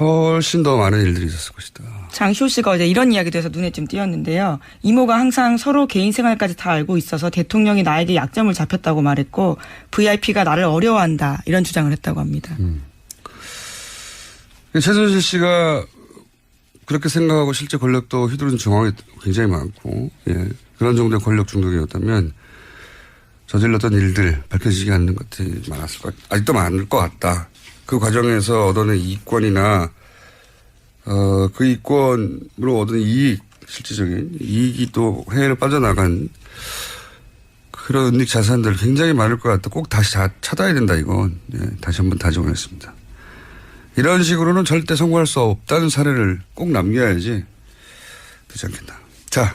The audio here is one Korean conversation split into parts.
훨씬 더 많은 일들이 있었을 것이다. 장시호 씨가 어제 이런 이야기도 해서 눈에 좀 띄었는데요. 이모가 항상 서로 개인 생활까지 다 알고 있어서 대통령이 나에게 약점을 잡혔다고 말했고 VIP가 나를 어려워한다 이런 주장을 했다고 합니다. 최순실 씨가 그렇게 생각하고 실제 권력도 휘두른 정황이 굉장히 많고 그런 정도의 권력 중독이었다면 저질렀던 일들 밝혀지지 않는 것들이 많았을 것 같다. 아직도 많을 것 같다. 그 과정에서 얻어낸 이익권이나 그 이익권으로 얻은 이익, 실질적인 이익이 또 해외로 빠져나간 그런 은닉 자산들 굉장히 많을 것 같다. 꼭 다시 찾아야 된다, 이건. 다시 한번 다짐하겠습니다. 이런 식으로는 절대 성공할 수 없다는 사례를 꼭 남겨야지 되지 않겠나. 자,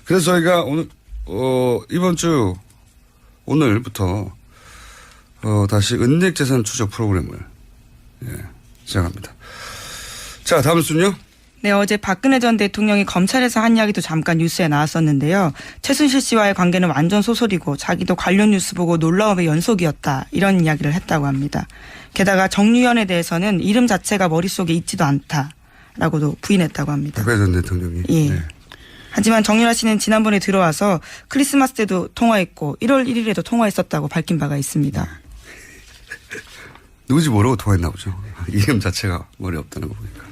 그래서 저희가 오늘, 이번 주, 오늘부터, 다시 은닉 재산 추적 프로그램을, 시작합니다. 자, 다음 순요. 네, 어제 박근혜 전 대통령이 검찰에서 한 이야기도 잠깐 뉴스에 나왔었는데요. 최순실 씨와의 관계는 완전 소설이고 자기도 관련 뉴스 보고 놀라움의 연속이었다. 이런 이야기를 했다고 합니다. 게다가 정유현에 대해서는 이름 자체가 머릿속에 있지도 않다라고도 부인했다고 합니다. 박근혜 전 대통령이. 예. 네. 하지만 정유라 씨는 지난번에 들어와서 크리스마스 때도 통화했고 1월 1일에도 통화했었다고 밝힌 바가 있습니다. 누구지 모르고 통화했나 보죠. 이름 자체가 머리에 없다는 거 보니까.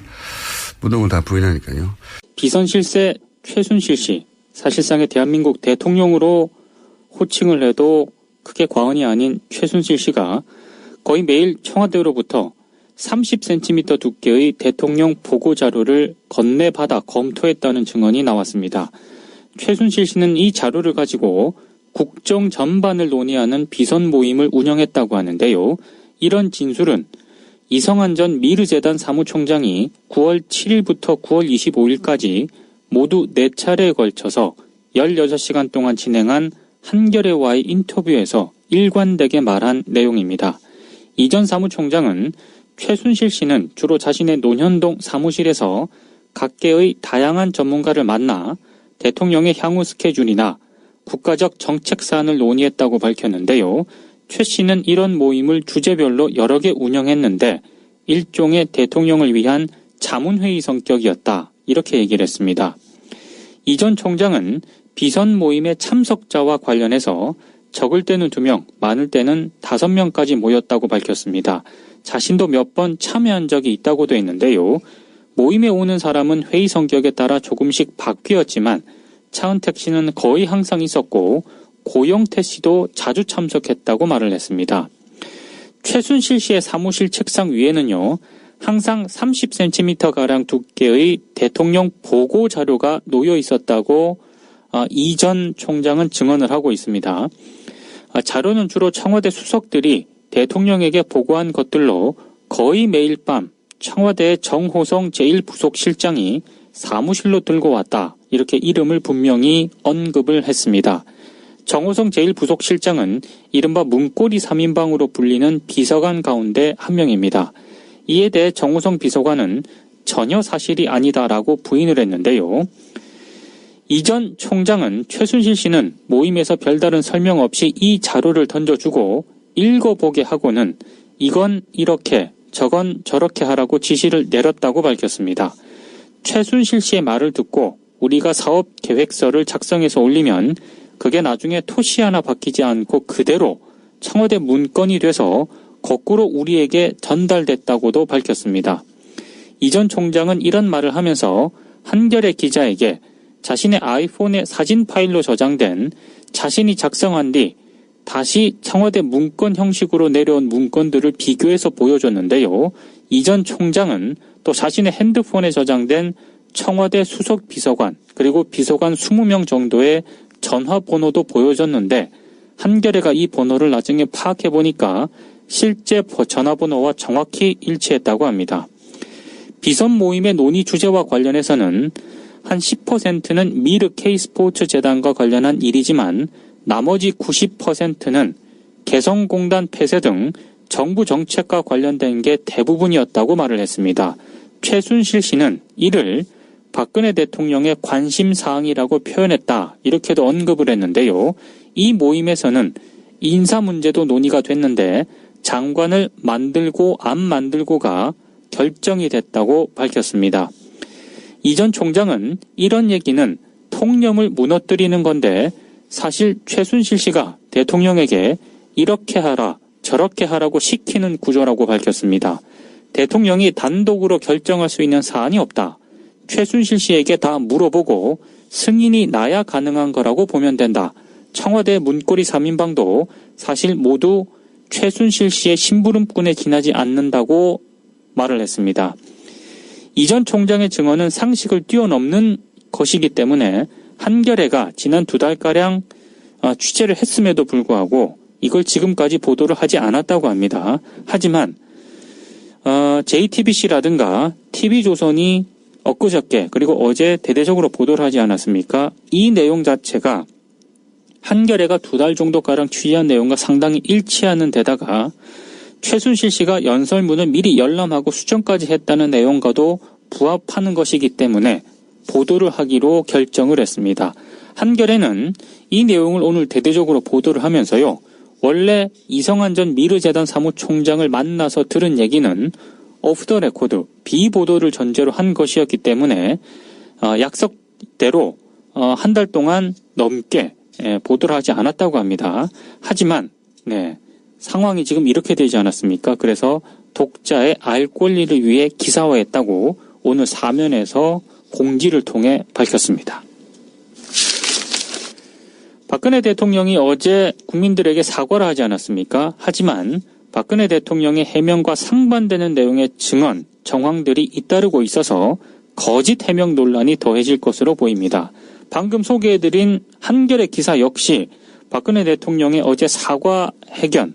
모든 걸 다 부인하니까요. 비선 실세 최순실 씨, 사실상의 대한민국 대통령으로 호칭을 해도 크게 과언이 아닌 최순실 씨가 거의 매일 청와대로부터 30cm 두께의 대통령 보고 자료를 건네받아 검토했다는 증언이 나왔습니다. 최순실 씨는 이 자료를 가지고 국정 전반을 논의하는 비선 모임을 운영했다고 하는데요. 이런 진술은 이성한 전 미르재단 사무총장이 9월 7일부터 9월 25일까지 모두 4차례에 걸쳐서 16시간 동안 진행한 한겨레와의 인터뷰에서 일관되게 말한 내용입니다. 이 전 사무총장은 최순실 씨는 주로 자신의 논현동 사무실에서 각계의 다양한 전문가를 만나 대통령의 향후 스케줄이나 국가적 정책 사안을 논의했다고 밝혔는데요. 최 씨는 이런 모임을 주제별로 여러 개 운영했는데 일종의 대통령을 위한 자문회의 성격이었다. 이렇게 얘기를 했습니다. 이 전 총장은 비선 모임의 참석자와 관련해서 적을 때는 2명, 많을 때는 5명까지 모였다고 밝혔습니다. 자신도 몇 번 참여한 적이 있다고 돼 있는데요. 모임에 오는 사람은 회의 성격에 따라 조금씩 바뀌었지만 차은택 씨는 거의 항상 있었고 고영태 씨도 자주 참석했다고 말을 했습니다. 최순실 씨의 사무실 책상 위에는요. 항상 30cm가량 두께의 대통령 보고 자료가 놓여 있었다고 이 전 총장은 증언을 하고 있습니다. 자료는 주로 청와대 수석들이 대통령에게 보고한 것들로 거의 매일 밤 청와대의 정호성 제1부속실장이 사무실로 들고 왔다. 이렇게 이름을 분명히 언급을 했습니다. 정호성 제1부속실장은 이른바 문고리 3인방으로 불리는 비서관 가운데 한 명입니다. 이에 대해 정호성 비서관은 전혀 사실이 아니다라고 부인을 했는데요. 이 전 총장은 최순실 씨는 모임에서 별다른 설명 없이 이 자료를 던져주고 읽어보게 하고는 이건 이렇게 저건 저렇게 하라고 지시를 내렸다고 밝혔습니다. 최순실 씨의 말을 듣고 우리가 사업 계획서를 작성해서 올리면 그게 나중에 토시 하나 바뀌지 않고 그대로 청와대 문건이 돼서 거꾸로 우리에게 전달됐다고도 밝혔습니다. 이 전 총장은 이런 말을 하면서 한겨레 기자에게 자신의 아이폰에 사진 파일로 저장된 자신이 작성한 뒤 다시 청와대 문건 형식으로 내려온 문건들을 비교해서 보여줬는데요. 이 전 총장은 또 자신의 핸드폰에 저장된 청와대 수석 비서관 그리고 비서관 20명 정도의 전화번호도 보여줬는데 한겨레가 이 번호를 나중에 파악해보니까 실제 전화번호와 정확히 일치했다고 합니다. 비선 모임의 논의 주제와 관련해서는 한 10%는 미르 K스포츠 재단과 관련한 일이지만 나머지 90%는 개성공단 폐쇄 등 정부 정책과 관련된 게 대부분이었다고 말을 했습니다. 최순실 씨는 이를 박근혜 대통령의 관심사항이라고 표현했다. 이렇게도 언급을 했는데요. 이 모임에서는 인사 문제도 논의가 됐는데 장관을 만들고 안 만들고가 결정이 됐다고 밝혔습니다. 이 전 총장은 이런 얘기는 통념을 무너뜨리는 건데 사실 최순실 씨가 대통령에게 이렇게 하라 저렇게 하라고 시키는 구조라고 밝혔습니다. 대통령이 단독으로 결정할 수 있는 사안이 없다. 최순실 씨에게 다 물어보고 승인이 나야 가능한 거라고 보면 된다. 청와대 문고리 3인방도 사실 모두 최순실 씨의 심부름꾼에 지나지 않는다고 말을 했습니다. 이 전 총장의 증언은 상식을 뛰어넘는 것이기 때문에 한겨레가 지난 2달가량 취재를 했음에도 불구하고 이걸 지금까지 보도를 하지 않았다고 합니다. 하지만 JTBC라든가 TV조선이 엊그저께 그리고 어제 대대적으로 보도를 하지 않았습니까? 이 내용 자체가 한겨레가 2달 정도가량 취재한 내용과 상당히 일치하는 데다가 최순실 씨가 연설문을 미리 열람하고 수정까지 했다는 내용과도 부합하는 것이기 때문에 보도를 하기로 결정을 했습니다. 한겨레는 이 내용을 오늘 대대적으로 보도를 하면서요. 원래 이성한 전 미르재단 사무총장을 만나서 들은 얘기는 오프 더 레코드, 비보도를 전제로 한 것이었기 때문에 약속대로 한 달 동안 넘게 보도를 하지 않았다고 합니다. 하지만 상황이 지금 이렇게 되지 않았습니까? 그래서 독자의 알 권리를 위해 기사화했다고 오늘 사면에서 공지를 통해 밝혔습니다. 박근혜 대통령이 어제 국민들에게 사과를 하지 않았습니까? 하지만 박근혜 대통령의 해명과 상반되는 내용의 증언, 정황들이 잇따르고 있어서 거짓 해명 논란이 더해질 것으로 보입니다. 방금 소개해드린 한겨레 기사 역시 박근혜 대통령의 어제 사과 해견,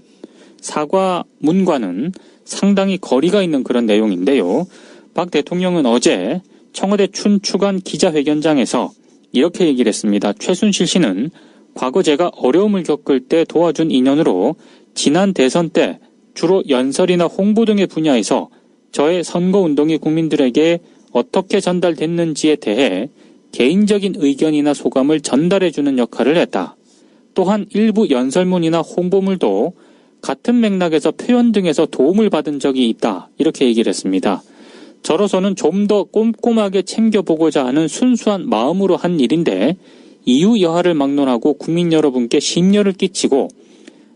사과문과는 상당히 거리가 있는 그런 내용인데요. 박 대통령은 어제 청와대 춘추관 기자회견장에서 이렇게 얘기를 했습니다. 최순실 씨는 과거 제가 어려움을 겪을 때 도와준 인연으로 지난 대선 때 주로 연설이나 홍보 등의 분야에서 저의 선거운동이 국민들에게 어떻게 전달됐는지에 대해 개인적인 의견이나 소감을 전달해주는 역할을 했다. 또한 일부 연설문이나 홍보물도 같은 맥락에서 표현 등에서 도움을 받은 적이 있다. 이렇게 얘기를 했습니다. 저로서는 좀 더 꼼꼼하게 챙겨보고자 하는 순수한 마음으로 한 일인데 이유 여하를 막론하고 국민 여러분께 심려를 끼치고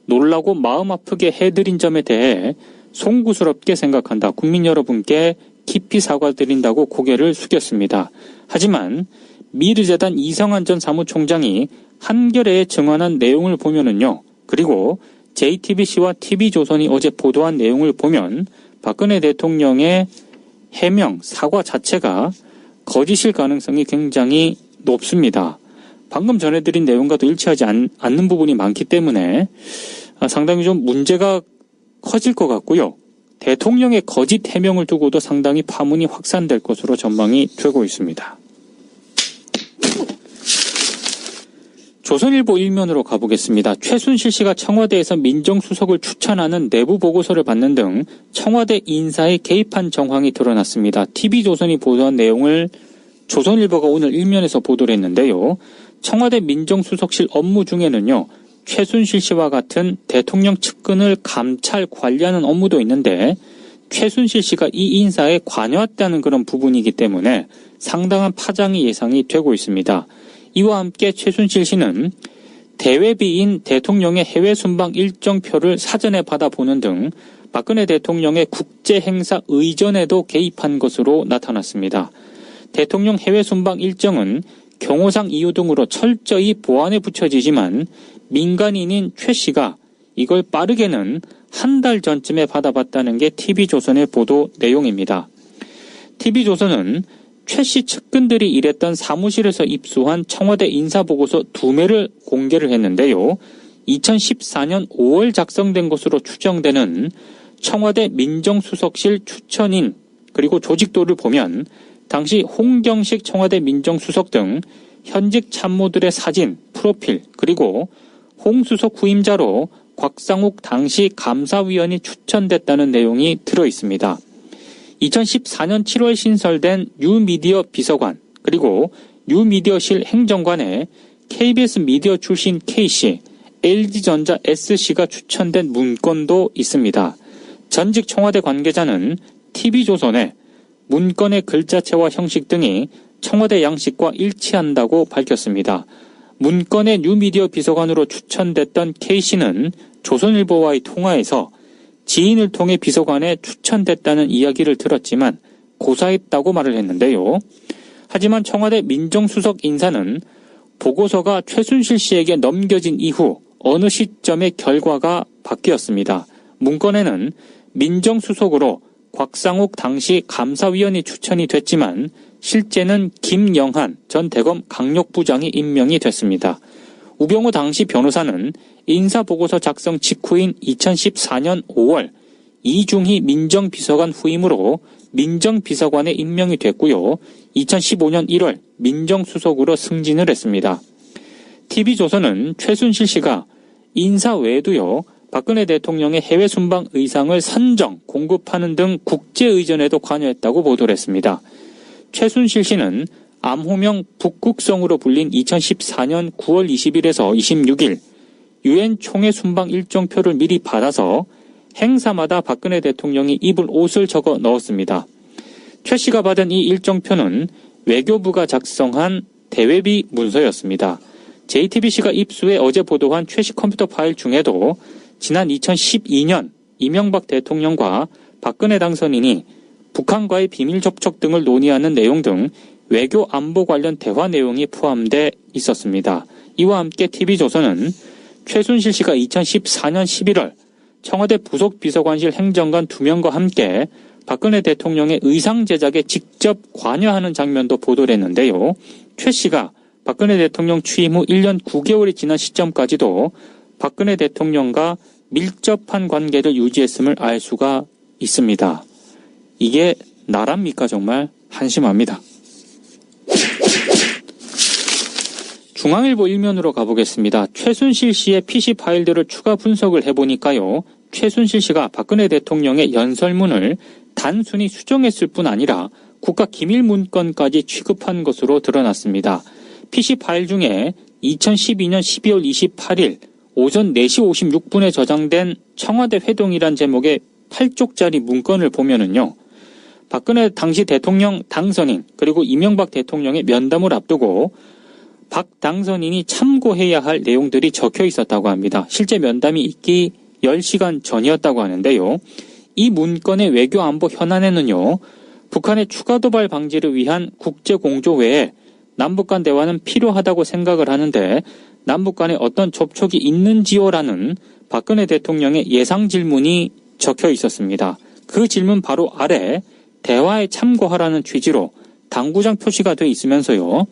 놀라고 마음 아프게 해드린 점에 대해 송구스럽게 생각한다. 국민 여러분께 깊이 사과드린다고 고개를 숙였습니다. 하지만 미르재단 이성한 전 사무총장이 한겨레에 증언한 내용을 보면은요. 그리고 JTBC와 TV조선이 어제 보도한 내용을 보면 박근혜 대통령의 해명, 사과 자체가 거짓일 가능성이 굉장히 높습니다. 방금 전해드린 내용과도 일치하지 않는 부분이 많기 때문에 상당히 좀 문제가 커질 것 같고요. 대통령의 거짓 해명을 두고도 상당히 파문이 확산될 것으로 전망이 되고 있습니다. 조선일보 일면으로 가보겠습니다. 최순실 씨가 청와대에서 민정수석을 추천하는 내부 보고서를 받는 등 청와대 인사에 개입한 정황이 드러났습니다. TV조선이 보도한 내용을 조선일보가 오늘 일면에서 보도를 했는데요. 청와대 민정수석실 업무 중에는요. 최순실 씨와 같은 대통령 측근을 감찰, 관리하는 업무도 있는데 최순실 씨가 이 인사에 관여했다는 그런 부분이기 때문에 상당한 파장이 예상이 되고 있습니다. 이와 함께 최순실 씨는 대외비인 대통령의 해외 순방 일정표를 사전에 받아보는 등 박근혜 대통령의 국제행사 의전에도 개입한 것으로 나타났습니다. 대통령 해외 순방 일정은 경호상 이유 등으로 철저히 보안에 붙여지지만 민간인인 최 씨가 이걸 빠르게는 한 달 전쯤에 받아봤다는 게 TV조선의 보도 내용입니다. TV조선은 최 씨 측근들이 일했던 사무실에서 입수한 청와대 인사보고서 2매를 공개를 했는데요. 2014년 5월 작성된 것으로 추정되는 청와대 민정수석실 추천인 그리고 조직도를 보면 당시 홍경식 청와대 민정수석 등 현직 참모들의 사진, 프로필 그리고 홍 수석 후임자로 곽상욱 당시 감사위원이 추천됐다는 내용이 들어있습니다. 2014년 7월 신설된 뉴미디어 비서관 그리고 뉴미디어실 행정관에 KBS 미디어 출신 K씨, LG전자 S씨가 추천된 문건도 있습니다. 전직 청와대 관계자는 TV조선에 문건의 글자체와 형식 등이 청와대 양식과 일치한다고 밝혔습니다. 문건의 뉴미디어 비서관으로 추천됐던 K씨는 조선일보와의 통화에서 지인을 통해 비서관에 추천됐다는 이야기를 들었지만 고사했다고 말을 했는데요. 하지만 청와대 민정수석 인사는 보고서가 최순실 씨에게 넘겨진 이후 어느 시점에 결과가 바뀌었습니다. 문건에는 민정수석으로 곽상욱 당시 감사위원이 추천이 됐지만 실제는 김영한 전 대검 강력부장이 임명이 됐습니다. 우병우 당시 변호사는 인사보고서 작성 직후인 2014년 5월 이중희 민정비서관 후임으로 민정비서관에 임명이 됐고요. 2015년 1월 민정수석으로 승진을 했습니다. TV조선은 최순실 씨가 인사 외에도요. 박근혜 대통령의 해외 순방 의상을 선정, 공급하는 등 국제의전에도 관여했다고 보도를 했습니다. 최순실 씨는 암호명 북극성으로 불린 2014년 9월 20일에서 26일 유엔 총회 순방 일정표를 미리 받아서 행사마다 박근혜 대통령이 입을 옷을 적어 넣었습니다. 최 씨가 받은 이 일정표는 외교부가 작성한 대외비 문서였습니다. JTBC가 입수해 어제 보도한 최 씨 컴퓨터 파일 중에도 지난 2012년 이명박 대통령과 박근혜 당선인이 북한과의 비밀 접촉 등을 논의하는 내용 등 외교 안보 관련 대화 내용이 포함돼 있었습니다. 이와 함께 TV조선은 최순실 씨가 2014년 11월 청와대 부속비서관실 행정관 2명과 함께 박근혜 대통령의 의상 제작에 직접 관여하는 장면도 보도를 했는데요. 최 씨가 박근혜 대통령 취임 후 1년 9개월이 지난 시점까지도 박근혜 대통령과 밀접한 관계를 유지했음을 알 수가 있습니다. 이게 나랍니까? 정말 한심합니다. 중앙일보 일면으로 가보겠습니다. 최순실 씨의 PC 파일들을 추가 분석을 해보니까요. 최순실 씨가 박근혜 대통령의 연설문을 단순히 수정했을 뿐 아니라 국가기밀문건까지 취급한 것으로 드러났습니다. PC 파일 중에 2012년 12월 28일 오전 4시 56분에 저장된 청와대 회동이란 제목의 8쪽짜리 문건을 보면은요. 박근혜 당시 대통령 당선인 그리고 이명박 대통령의 면담을 앞두고 박 당선인이 참고해야 할 내용들이 적혀 있었다고 합니다. 실제 면담이 있기 10시간 전이었다고 하는데요. 이 문건의 외교안보 현안에는요. 북한의 추가 도발 방지를 위한 국제공조 외에 남북 간 대화는 필요하다고 생각을 하는데 남북 간에 어떤 접촉이 있는지요라는 박근혜 대통령의 예상 질문이 적혀 있었습니다. 그 질문 바로 아래 대화에 참고하라는 취지로 당구장 표시가 돼 있으면서요.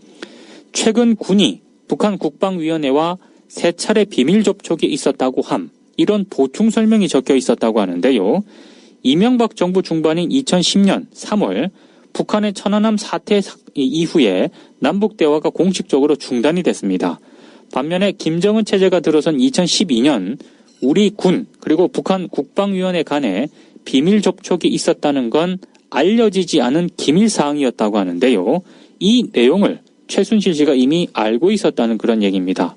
최근 군이 북한 국방위원회와 3차례 비밀 접촉이 있었다고 함. 이런 보충 설명이 적혀 있었다고 하는데요. 이명박 정부 중반인 2010년 3월 북한의 천안함 사태 이후에 남북 대화가 공식적으로 중단이 됐습니다. 반면에 김정은 체제가 들어선 2012년 우리 군 그리고 북한 국방위원회 간에 비밀 접촉이 있었다는 건 알려지지 않은 기밀사항이었다고 하는데요. 이 내용을 최순실 씨가 이미 알고 있었다는 그런 얘기입니다.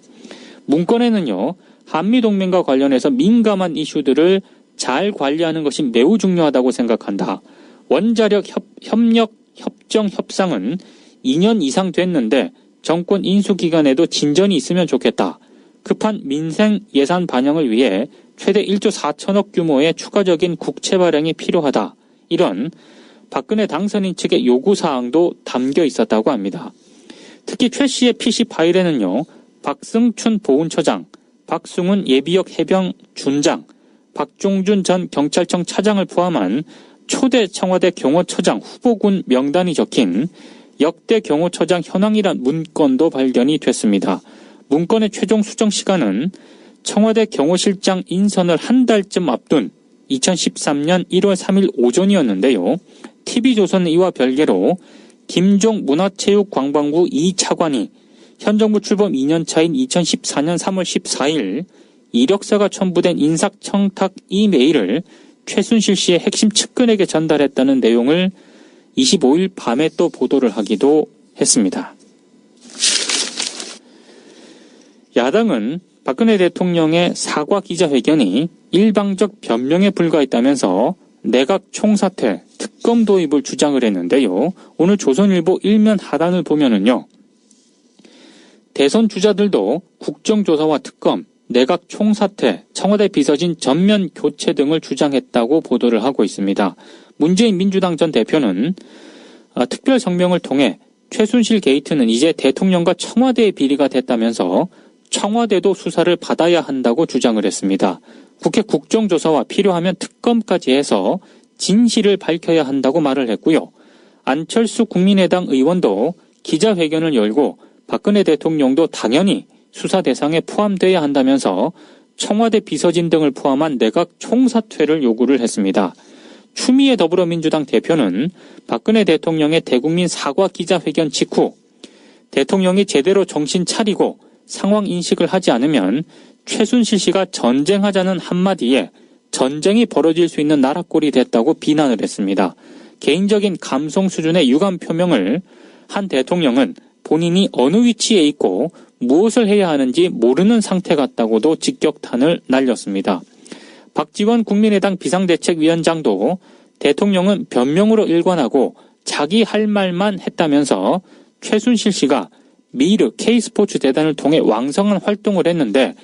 문건에는요. 한미동맹과 관련해서 민감한 이슈들을 잘 관리하는 것이 매우 중요하다고 생각한다. 원자력 협력 협정 협상은 2년 이상 됐는데 정권 인수 기간에도 진전이 있으면 좋겠다. 급한 민생 예산 반영을 위해 최대 1조 4천억 규모의 추가적인 국채 발행이 필요하다. 이런 박근혜 당선인 측의 요구사항도 담겨 있었다고 합니다. 특히 최 씨의 PC 파일에는요. 박승춘 보훈처장, 박승훈 예비역 해병 준장, 박종준 전 경찰청 차장을 포함한 초대 청와대 경호처장 후보군 명단이 적힌 역대 경호처장 현황이란 문건도 발견이 됐습니다. 문건의 최종 수정 시간은 청와대 경호실장 인선을 한 달쯤 앞둔 2013년 1월 3일 오전이었는데요. TV조선은 이와 별개로 김종 문화체육관광부 2차관이 현 정부 출범 2년차인 2014년 3월 14일 이력서가 첨부된 인사청탁 이메일을 최순실 씨의 핵심 측근에게 전달했다는 내용을 25일 밤에 또 보도를 하기도 했습니다. 야당은 박근혜 대통령의 사과 기자회견이 일방적 변명에 불과했다면서 내각 총사퇴, 특검 도입을 주장을 했는데요. 오늘 조선일보 일면 하단을 보면은요. 대선 주자들도 국정조사와 특검, 내각 총사퇴, 청와대 비서진 전면 교체 등을 주장했다고 보도를 하고 있습니다. 문재인 민주당 전 대표는 특별 성명을 통해 최순실 게이트는 이제 대통령과 청와대의 비리가 됐다면서 청와대도 수사를 받아야 한다고 주장을 했습니다. 국회 국정조사와 필요하면 특검까지 해서 진실을 밝혀야 한다고 말을 했고요. 안철수 국민의당 의원도 기자회견을 열고 박근혜 대통령도 당연히 수사 대상에 포함돼야 한다면서 청와대 비서진 등을 포함한 내각 총사퇴를 요구를 했습니다. 추미애 더불어민주당 대표는 박근혜 대통령의 대국민 사과 기자회견 직후 대통령이 제대로 정신 차리고 상황 인식을 하지 않으면 최순실 씨가 전쟁하자는 한마디에 전쟁이 벌어질 수 있는 나라꼴이 됐다고 비난을 했습니다. 개인적인 감성 수준의 유감 표명을 한 대통령은 본인이 어느 위치에 있고 무엇을 해야 하는지 모르는 상태 같다고도 직격탄을 날렸습니다. 박지원 국민의당 비상대책위원장도 대통령은 변명으로 일관하고 자기 할 말만 했다면서 최순실 씨가 미르 K스포츠 재단을 통해 왕성한 활동을 했는데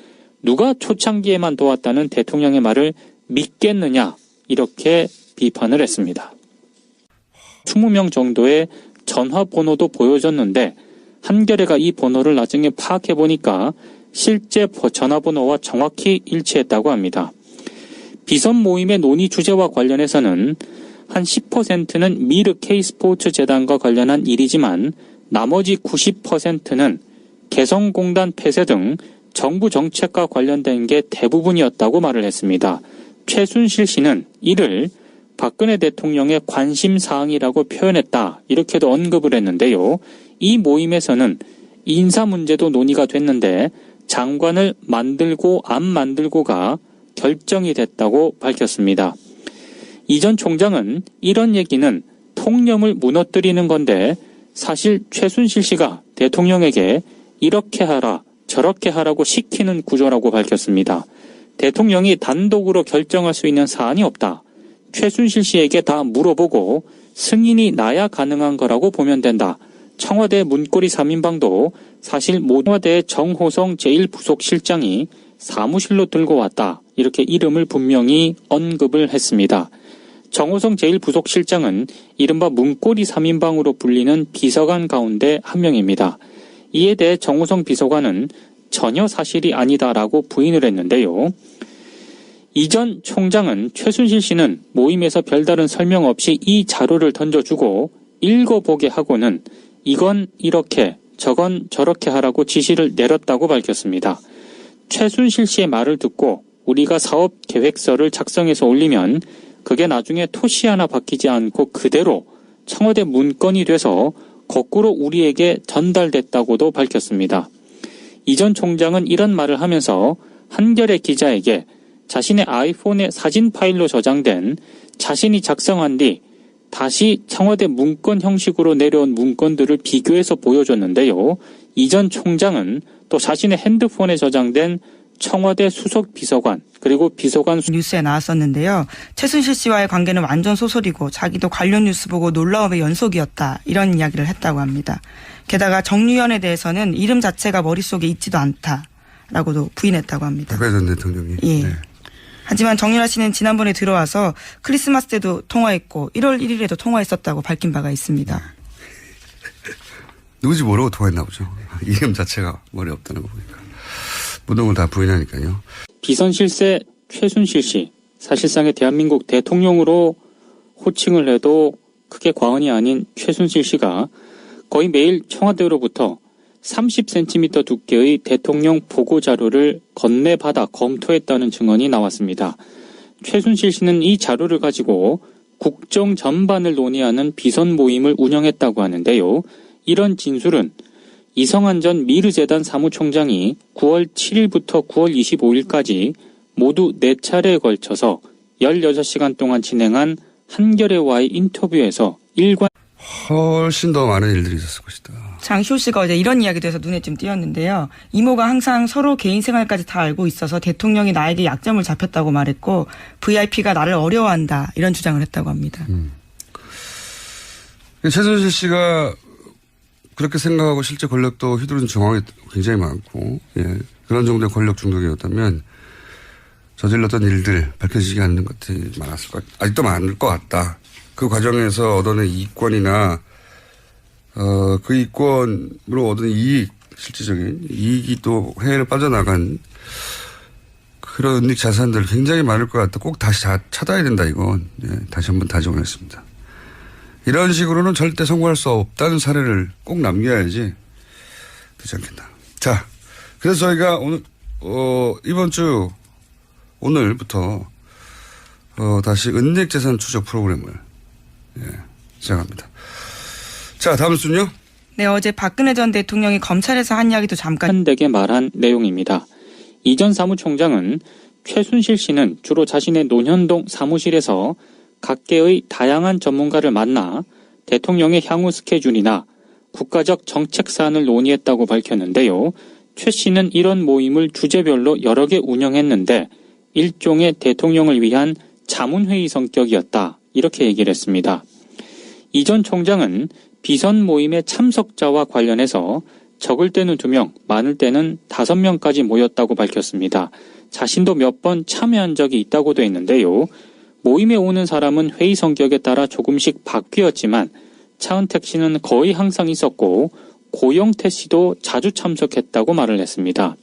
누가 초창기에만 도왔다는 대통령의 말을 믿겠느냐 이렇게 비판을 했습니다. 20명 정도의 전화번호도 보여줬는데 한겨레가 이 번호를 나중에 파악해보니까 실제 전화번호와 정확히 일치했다고 합니다. 비선 모임의 논의 주제와 관련해서는 한 10%는 미르 K스포츠 재단과 관련한 일이지만 나머지 90%는 개성공단 폐쇄 등 정부 정책과 관련된 게 대부분이었다고 말을 했습니다. 최순실 씨는 이를 박근혜 대통령의 관심사항이라고 표현했다 이렇게도 언급을 했는데요. 이 모임에서는 인사 문제도 논의가 됐는데 장관을 만들고 안 만들고가 결정이 됐다고 밝혔습니다. 이 전 총장은 이런 얘기는 통념을 무너뜨리는 건데 사실 최순실 씨가 대통령에게 이렇게 하라 저렇게 하라고 시키는 구조라고 밝혔습니다. 대통령이 단독으로 결정할 수 있는 사안이 없다. 최순실 씨에게 다 물어보고 승인이 나야 가능한 거라고 보면 된다. 청와대 문고리 3인방도 사실 청와대 정호성 제1부속실장이 사무실로 들고 왔다. 이렇게 이름을 분명히 언급을 했습니다. 정호성 제1부속실장은 이른바 문고리 3인방으로 불리는 비서관 가운데 한 명입니다. 이에 대해 정호성 비서관은 전혀 사실이 아니다라고 부인을 했는데요. 이전 총장은 최순실 씨는 모임에서 별다른 설명 없이 이 자료를 던져주고 읽어보게 하고는 이건 이렇게 저건 저렇게 하라고 지시를 내렸다고 밝혔습니다. 최순실 씨의 말을 듣고 우리가 사업 계획서를 작성해서 올리면 그게 나중에 토시 하나 바뀌지 않고 그대로 청와대 문건이 돼서 거꾸로 우리에게 전달됐다고도 밝혔습니다. 이전 총장은 이런 말을 하면서 한겨레 기자에게 자신의 아이폰의 사진 파일로 저장된 자신이 작성한 뒤 다시 청와대 문건 형식으로 내려온 문건들을 비교해서 보여줬는데요. 이전 총장은 또 자신의 핸드폰에 저장된 청와대 수석 비서관 그리고 비서관 뉴스에 나왔었는데요. 최순실 씨와의 관계는 완전 소설이고 자기도 관련 뉴스 보고 놀라움의 연속이었다. 이런 이야기를 했다고 합니다. 게다가 정유현에 대해서는 이름 자체가 머릿속에 있지도 않다라고도 부인했다고 합니다. 박근혜 전 대통령이. 예. 네. 하지만 정유라 씨는 지난번에 들어와서 크리스마스 때도 통화했고 1월 1일에도 통화했었다고 밝힌 바가 있습니다. 누구지 모르고 통화했나 보죠. 이름 자체가 머리에 없다는 거 보니까. 모든 걸 다 부인하니까요. 비선 실세 최순실 씨, 사실상의 대한민국 대통령으로 호칭을 해도 크게 과언이 아닌 최순실 씨가 거의 매일 청와대로부터 30cm 두께의 대통령 보고자료를 건네받아 검토했다는 증언이 나왔습니다. 최순실 씨는 이 자료를 가지고 국정 전반을 논의하는 비선 모임을 운영했다고 하는데요. 이런 진술은 이성한 전 미르재단 사무총장이 9월 7일부터 9월 25일까지 모두 4차례에 걸쳐서 16시간 동안 진행한 한겨레와의 인터뷰에서 일관 훨씬 더 많은 일들이 있었을 것이다. 장시호 씨가 어제 이런 이야기도 해서 눈에 좀 띄었는데요. 이모가 항상 서로 개인 생활까지 다 알고 있어서 대통령이 나에게 약점을 잡혔다고 말했고 VIP가 나를 어려워한다 이런 주장을 했다고 합니다. 최순실 씨가 그렇게 생각하고 실제 권력도 휘두른 정황이 굉장히 많고 그런 정도의 권력 중독이었다면 저질렀던 일들 밝혀지지 않는 것들이 많았을 것 같다. 아직도 많을 것 같다. 그 과정에서 얻어낸 이권이나 그 이권으로 얻은 이익, 실질적인 이익이 또 해외로 빠져나간 그런 은닉 자산들 굉장히 많을 것 같다. 꼭 다시 찾아야 된다, 이건. 다시 한번 다짐했습니다. 이런 식으로는 절대 성공할 수 없다는 사례를 꼭 남겨야지 되지 않겠나. 자, 그래서 저희가 오늘, 이번 주, 오늘부터, 다시 은닉 재산 추적 프로그램을, 시작합니다. 자, 다음 순요. 네, 어제 박근혜 전 대통령이 검찰에서 한 이야기도 잠깐 한되게 말한 내용입니다. 이 전 사무총장은 최순실 씨는 주로 자신의 논현동 사무실에서 각계의 다양한 전문가를 만나 대통령의 향후 스케줄이나 국가적 정책 사안을 논의했다고 밝혔는데요. 최 씨는 이런 모임을 주제별로 여러 개 운영했는데 일종의 대통령을 위한 자문회의 성격이었다. 이렇게 얘기를 했습니다. 이 전 총장은 비선 모임의 참석자와 관련해서 적을 때는 2명, 많을 때는 5명까지 모였다고 밝혔습니다. 자신도 몇 번 참여한 적이 있다고 돼 있는데요. 모임에 오는 사람은 회의 성격에 따라 조금씩 바뀌었지만 차은택 씨는 거의 항상 있었고 고영태 씨도 자주 참석했다고 말을 했습니다.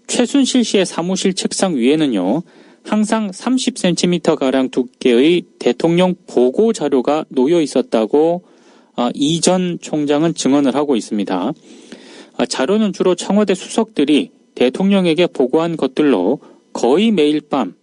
최순실 씨의 사무실 책상 위에는요. 항상 30cm가량 두께의 대통령 보고 자료가 놓여 있었다고 이 전 총장은 증언을 하고 있습니다. 자료는 주로 청와대 수석들이 대통령에게 보고한 것들로 거의 매일 밤